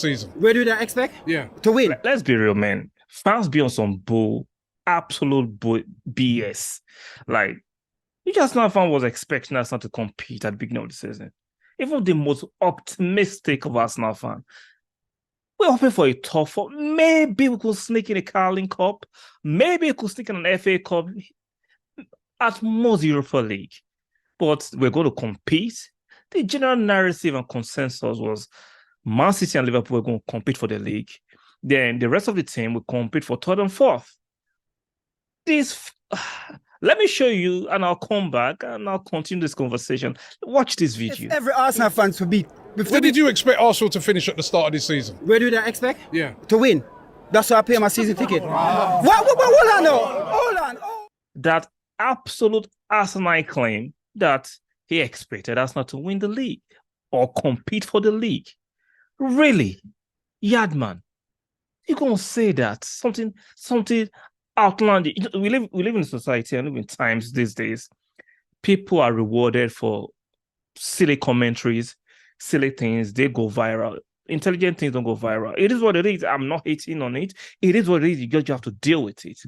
season. Where do they expect? Yeah. To win. Let's be real, man. Fans be on some absolute BS. Like, you just now fan was expecting Arsenal to compete at the beginning of the season. Even the most optimistic of Arsenal fan. We're hoping for a top four. Maybe we could sneak in a Carling Cup. Maybe we could sneak in an FA Cup. At most Europa League. But we're going to compete. The general narrative and consensus was Man City and Liverpool were going to compete for the league. Then the rest of the team will compete for third and fourth. Let me show you, and I'll come back and I'll continue this conversation. Watch this video. If every Arsenal fan to beat. Where did you expect Arsenal to finish at the start of this season? Where do they expect? Yeah. To win. That's why I pay my season ticket. What? Hold on now. Hold on. Oh. That absolute Arsenal claim that he expected Arsenal to win the league or compete for the league. Really? Yardman, you gonna say that? Something outlandish. We live in a society and live in times these days. People are rewarded for silly commentaries, silly things. They go viral. Intelligent things don't go viral. It is what it is. I'm not hating on it. It is what it is. You just have to deal with it.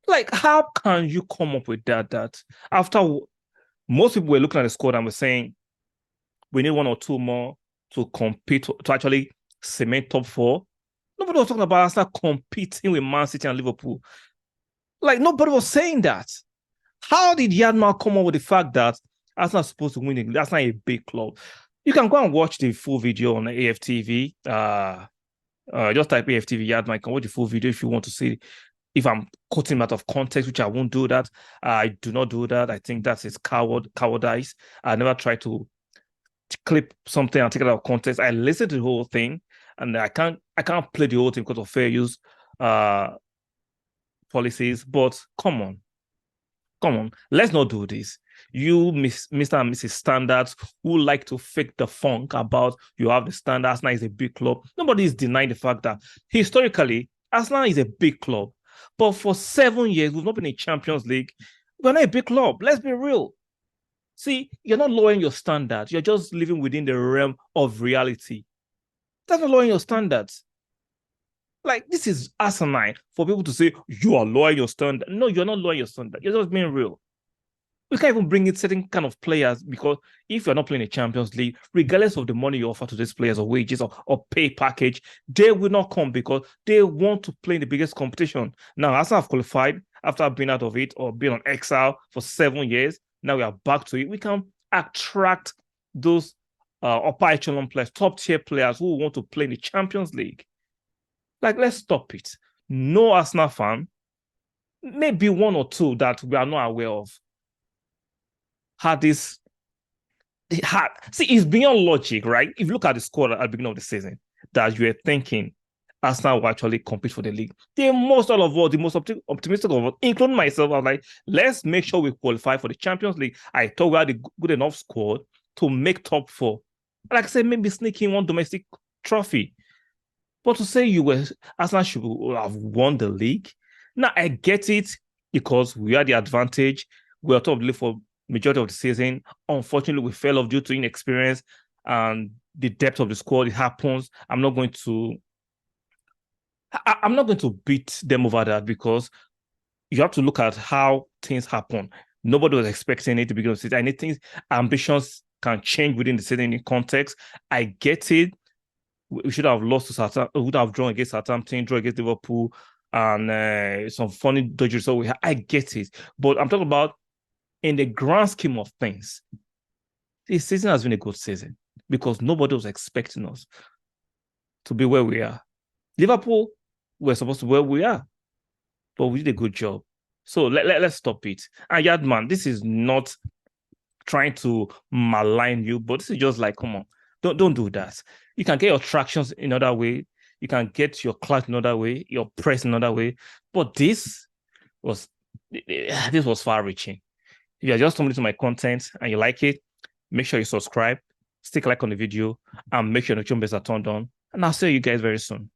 Like, how can you come up with that after most people were looking at the squad and were saying we need one or two more to compete, to actually cement top four? Nobody was talking about Arsenal competing with Man City and Liverpool. Like, nobody was saying that. How did Yadma come up with the fact that Arsenal is supposed to win it? That's not a big club. You can go and watch the full video on the AFTV. Just type AFTV Yadma. You can watch the full video if you want to see. If I'm quoting out of context, which I won't do that. I do not do that. I think that's his cowardice. I never try to clip something and take it out of context. I listen to the whole thing, and I can't play the whole thing because of fair use policies. But come on, let's not do this. You, Mr. and Mrs. Standards, who like to fake the funk about you have the standards. Arsenal is a big club. Nobody is denying the fact that historically Arsenal is a big club. But for 7 years, we've not been in Champions League. We're not a big club. Let's be real. See, you're not lowering your standards. You're just living within the realm of reality. That's not lowering your standards. Like, this is asinine for people to say, you are lowering your standard. No, you're not lowering your standard. You're just being real. We can't even bring in certain kind of players because if you're not playing a Champions League, regardless of the money you offer to these players or wages or pay package, they will not come because they want to play in the biggest competition. Now, as I've qualified after being out of it or being on exile for 7 years, now we are back to it. We can attract those upper echelon players, top tier players who want to play in the Champions League. Like, let's stop it. No Arsenal fan, maybe one or two that we are not aware of, see, it's beyond logic, right? If you look at the squad at the beginning of the season, that you were thinking Arsenal will actually compete for the league. The most optimistic of all, including myself, I was like, let's make sure we qualify for the Champions League. I thought we had a good enough squad to make top four. Like I said, maybe sneak in one domestic trophy. But to say Arsenal should have won the league, now I get it because we had the advantage. We are top of the league for majority of the season. Unfortunately, we fell off due to inexperience and the depth of the squad. It happens. I'm not going to beat them over that because you have to look at how things happen. Nobody was expecting it at the beginning of the season. Anything, ambitions can change within the season in context. I get it. We should have lost to Southampton. We would have drawn against Southampton, drawn against Liverpool, and some funny dodgy results. I get it. But I'm talking about in the grand scheme of things, this season has been a good season because nobody was expecting us to be where we are. Liverpool were supposed to be where we are, but we did a good job. So let's stop it. And Yadman, this is not trying to malign you, but this is just like, come on, don't do that. You can get your tractions in another way. You can get your clout in another way, your press in another way. But this was far-reaching. If you're just coming to my content and you like it, make sure you subscribe, stick a like on the video, and make sure the notification bells are turned on. And I'll see you guys very soon.